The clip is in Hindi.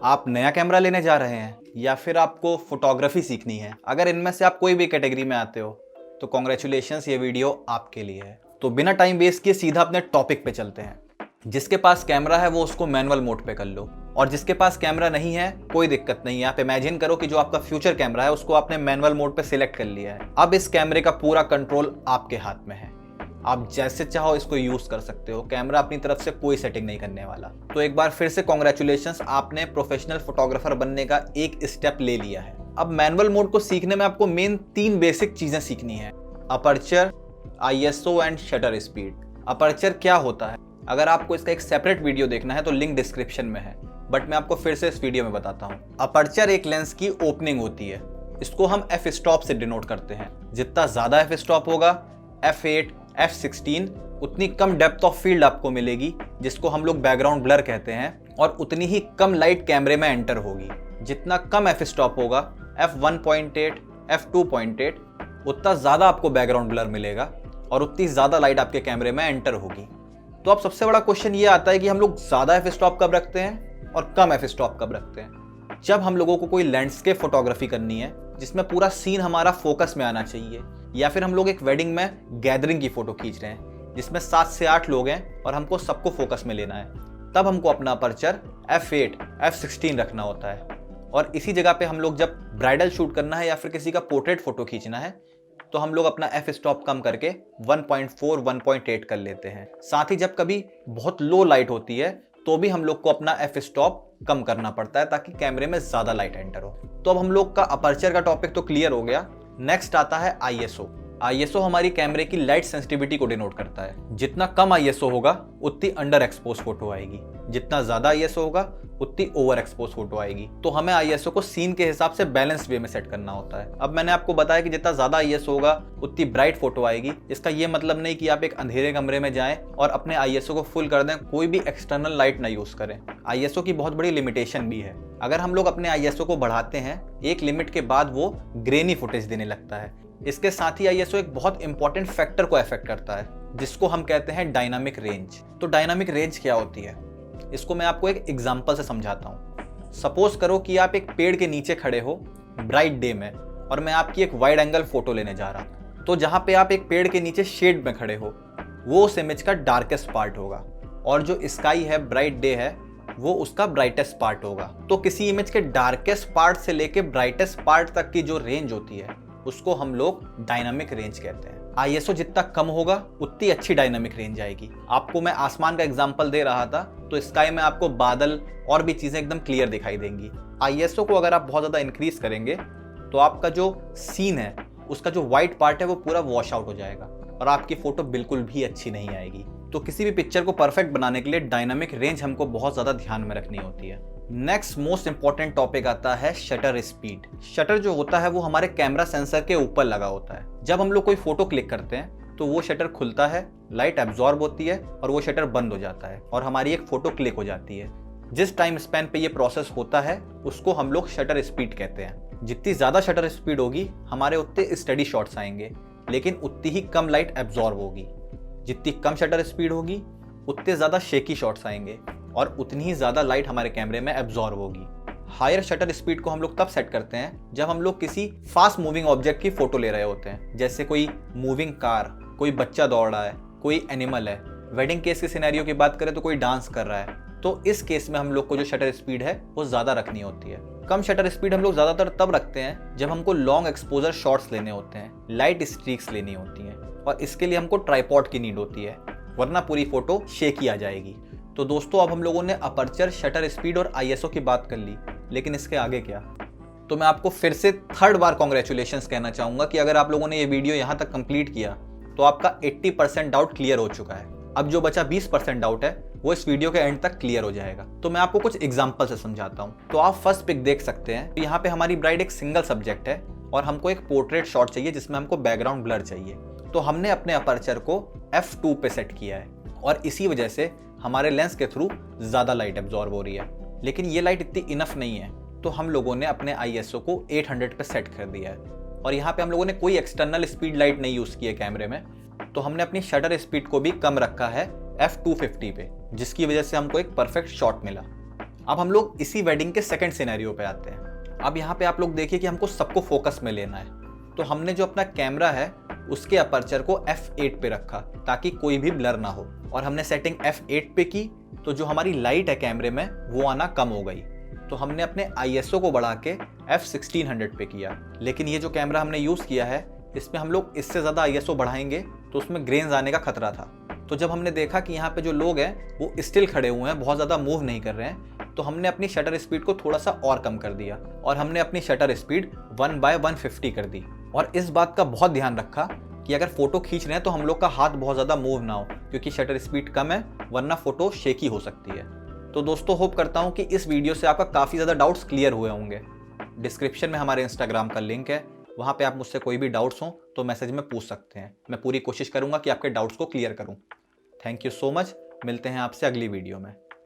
आप नया कैमरा लेने जा रहे हैं या फिर आपको फोटोग्राफी सीखनी है, अगर इनमें से आप कोई भी कैटेगरी में आते हो तो कॉन्ग्रेचुलेशंस, ये वीडियो आपके लिए है। तो बिना टाइम वेस्ट किए सीधा अपने टॉपिक पे चलते हैं। जिसके पास कैमरा है वो उसको मैनुअल मोड पे कर लो, और जिसके पास कैमरा नहीं है कोई दिक्कत नहीं है। आप इमेजिन करो कि जो आपका फ्यूचर कैमरा है उसको आपने मैनुअल मोड पे सिलेक्ट कर लिया है। अब इस कैमरे का पूरा कंट्रोल आपके हाथ में है, आप जैसे चाहो इसको यूज कर सकते हो। कैमरा अपनी तरफ से कोई सेटिंग नहीं करने वाला। तो एक बार फिर से कॉन्ग्रेचुलेशंस, आपने प्रोफेशनल फोटोग्राफर बनने का एक स्टेप ले लिया है। अब मैनुअल मोड को सीखने में आपको मेन 3 बेसिक चीजें सीखनी है: aperture, ISO and shutter speed. Aperture क्या होता है, अगर आपको इसका एक सेपरेट वीडियो देखना है तो लिंक डिस्क्रिप्शन में है, बट मैं आपको फिर से इस वीडियो में बताता हूँ। अपर्चर एक लेंस की ओपनिंग होती है, इसको हम एफ स्टॉप से डिनोट करते हैं। जितना ज्यादा एफ स्टॉप होगा, F8, F16, उतनी कम डेप्थ ऑफ फील्ड आपको मिलेगी, जिसको हम लोग बैकग्राउंड ब्लर कहते हैं, और उतनी ही कम लाइट कैमरे में एंटर होगी। जितना कम एफ स्टॉप होगा, F1.8, F2.8, उतना ज्यादा आपको बैकग्राउंड ब्लर मिलेगा और उतनी ज्यादा लाइट आपके कैमरे में एंटर होगी। तो अब सबसे बड़ा क्वेश्चन ये आता है कि हम लोग ज्यादा एफ स्टॉप कब रखते हैं और कम एफ स्टॉप कब रखते हैं। जब हम लोगों को कोई लैंडस्केप फोटोग्राफी करनी है जिसमें पूरा सीन हमारा फोकस में आना चाहिए, या फिर हम लोग एक वेडिंग में गैदरिंग की फोटो खींच रहे हैं जिसमें 7 से 8 लोग हैं और हमको सबको फोकस में लेना है, तब हमको अपना अपर्चर F8, F16 रखना होता है। और इसी जगह पे हम लोग जब ब्राइडल शूट करना है या फिर किसी का पोर्ट्रेट फोटो खींचना है तो हम लोग अपना एफ स्टॉप कम करके 1.4, 1.8 कर लेते हैं। साथ ही जब कभी बहुत लो लाइट होती है तो भी हम लोग को अपना एफ स्टॉप कम करना पड़ता है ताकि कैमरे में ज्यादा लाइट एंटर हो। तो अब हम लोग का अपर्चर का टॉपिक तो क्लियर हो गया। नेक्स्ट आता है आईएसओ। आईएसओ हमारी कैमरे की लाइट सेंसिटिविटी को डिनोट करता है। जितना कम आईएसओ होगा उतनी अंडर एक्सपोज फोटो आएगी, जितना ज्यादा आईएसओ होगा उतनी ओवर एक्सपोज फोटो आएगी। तो हमें आईएसओ को सीन के हिसाब से बैलेंस वे में सेट करना होता है। अब मैंने आपको बताया कि जितना ज्यादा आईएसओ होगा उतनी ब्राइट फोटो आएगी। इसका ये मतलब नहीं कि आप एक अंधेरे कमरे में जाएं और अपने आईएसओ को फुल कर दें, कोई भी एक्सटर्नल लाइट ना यूज करें। आईएसओ की बहुत बड़ी लिमिटेशन भी है। अगर हम लोग अपने आईएसओ को बढ़ाते हैं, एक लिमिट के बाद वो ग्रेनी फुटेज देने लगता है। इसके साथ ही आईएसओ एक बहुत इंपॉर्टेंट फैक्टर को अफेक्ट करता है जिसको हम कहते हैं डायनामिक रेंज। तो डायनामिक रेंज क्या होती है, इसको मैं आपको एक एग्जांपल से समझाता हूँ। सपोज करो कि आप एक पेड़ के नीचे खड़े हो ब्राइट डे में, और मैं आपकी एक वाइड एंगल फोटो लेने जा रहा हूँ। तो जहाँ पे आप एक पेड़ के नीचे शेड में खड़े हो वो उस इमेज का डार्केस्ट पार्ट होगा, और जो स्काई है, ब्राइट डे है, वो उसका ब्राइटेस्ट पार्ट होगा। तो किसी इमेज के डार्केस्ट पार्ट से लेके ब्राइटेस्ट पार्ट तक की जो रेंज होती है उसको हम लोग डायनामिक रेंज कहते हैं। आईएसओ जितना कम होगा उतनी अच्छी डायनामिक रेंज आएगी। आपको मैं आसमान का एग्जांपल दे रहा था, तो स्काई में आपको बादल और भी चीजें एकदम क्लियर दिखाई देंगी। आईएसओ को अगर आप बहुत ज्यादा इंक्रीज करेंगे तो आपका जो सीन है उसका जो व्हाइट पार्ट है वो पूरा वॉश आउट हो जाएगा और आपकी फोटो बिल्कुल भी अच्छी नहीं आएगी। तो किसी भी पिक्चर को परफेक्ट बनाने के लिए डायनामिक रेंज हमको बहुत ज्यादा ध्यान में रखनी होती है। नेक्स्ट मोस्ट इंपॉर्टेंट टॉपिक आता है शटर स्पीड। शटर जो होता है वो हमारे कैमरा सेंसर के ऊपर लगा होता है। जब हम लोग कोई फोटो क्लिक करते हैं तो वो शटर खुलता है, लाइट एब्जॉर्ब होती है और वो शटर बंद हो जाता है और हमारी एक फोटो क्लिक हो जाती है। जिस टाइम स्पैन पे ये प्रोसेस होता है उसको हम लोग शटर स्पीड कहते हैं। जितनी ज्यादा शटर स्पीड होगी हमारे उतने स्टडी शॉट्स आएंगे, लेकिन उतनी ही कम लाइट एब्जॉर्ब होगी। जितनी कम शटर स्पीड होगी उतने ज्यादा शेकी शॉट्स आएंगे और उतनी ही ज्यादा लाइट हमारे कैमरे में एब्जॉर्ब होगी। हायर शटर स्पीड को हम लोग तब सेट करते हैं जब हम लोग किसी फास्ट मूविंग ऑब्जेक्ट की फोटो ले रहे होते हैं, जैसे कोई मूविंग कार, कोई बच्चा दौड़ रहा है, कोई एनिमल है। वेडिंग केस के सिनेरियो की बात करें तो कोई डांस कर रहा है। तो इस केस में हम लोग को जो शटर स्पीड है वो ज्यादा रखनी होती है। कम शटर स्पीड हम लोग ज्यादातर तब रखते हैं जब हमको लॉन्ग एक्सपोजर शॉट्स लेने होते हैं, लाइट स्ट्रीक्स लेनी होती हैं, और इसके लिए हमको ट्राइपॉड की नीड होती है, वरना पूरी फोटो शेकी आ जाएगी। तो दोस्तों अब हम लोगों ने अपर्चर, शटर स्पीड और आईएसओ की बात कर ली, लेकिन इसके आगे क्या? तो मैं आपको फिर से 3rd बार कॉन्ग्रेचुलेशंस कहना चाहूंगा कि अगर आप लोगों ने ये वीडियो यहां तक कंप्लीट किया तो आपका 80% डाउट क्लियर हो चुका है। अब जो बचा 20% डाउट है वो इस वीडियो के एंड तक क्लियर हो जाएगा। तो मैं आपको कुछ एग्जांपल से समझाता हूँ। तो आप फर्स्ट पिक देख सकते हैं। यहाँ पे हमारी ब्राइड एक सिंगल सब्जेक्ट है और हमको एक पोर्ट्रेट शॉट चाहिए जिसमें हमको बैकग्राउंड ब्लर चाहिए। तो हमने अपने अपर्चर को F2 पे सेट किया है और इसी वजह से हमारे लेंस के थ्रू ज्यादा लाइट एब्जॉर्ब हो रही है। लेकिन ये लाइट इतनी इनफ नहीं है, तो हम लोगों ने अपने आईएसओ को 800 पे सेट कर दिया है। और यहाँ पे हम लोगों ने कोई एक्सटर्नल स्पीड लाइट नहीं यूज की है कैमरे में, तो हमने अपनी शटर स्पीड को भी कम रखा है F250 पे, जिसकी वजह से हमको एक परफेक्ट शॉट मिला। अब हम लोग इसी वेडिंग के सेकंड सिनेरियो पे आते हैं। अब यहाँ पे आप लोग देखिए कि हमको सबको फोकस में लेना है, तो हमने जो अपना कैमरा है उसके अपर्चर को f8 पे रखा ताकि कोई भी ब्लर ना हो, और हमने सेटिंग f8 पे की तो जो हमारी लाइट है कैमरे में वो आना कम हो गई। तो हमने अपने ISO को बढ़ा के f1600 पे किया। लेकिन ये जो कैमरा हमने यूज़ किया है इसमें हम लोग इससे ज़्यादा ISO बढ़ाएंगे तो उसमें ग्रेन्स आने का खतरा था। तो जब हमने देखा कि यहाँ पे जो लोग हैं वो स्टिल खड़े हुए हैं, बहुत ज़्यादा मूव नहीं कर रहे हैं, तो हमने अपनी शटर स्पीड को थोड़ा सा और कम कर दिया और हमने अपनी शटर स्पीड 1/150 कर दी। और इस बात का बहुत ध्यान रखा कि अगर फोटो खींच रहे हैं तो हम लोग का हाथ बहुत ज़्यादा मूव ना हो, क्योंकि शटर स्पीड कम है वरना फोटो शेकी हो सकती है। तो दोस्तों होप करता हूँ कि इस वीडियो से आपका काफ़ी ज़्यादा डाउट्स क्लियर हुए होंगे। डिस्क्रिप्शन में हमारे इंस्टाग्राम का लिंक है, वहाँ पे आप मुझसे कोई भी डाउट्स हों तो मैसेज में पूछ सकते हैं। मैं पूरी कोशिश करूँगा कि आपके डाउट्स को क्लियर करूँ। Thank you so much. मिलते हैं आपसे अगली वीडियो में।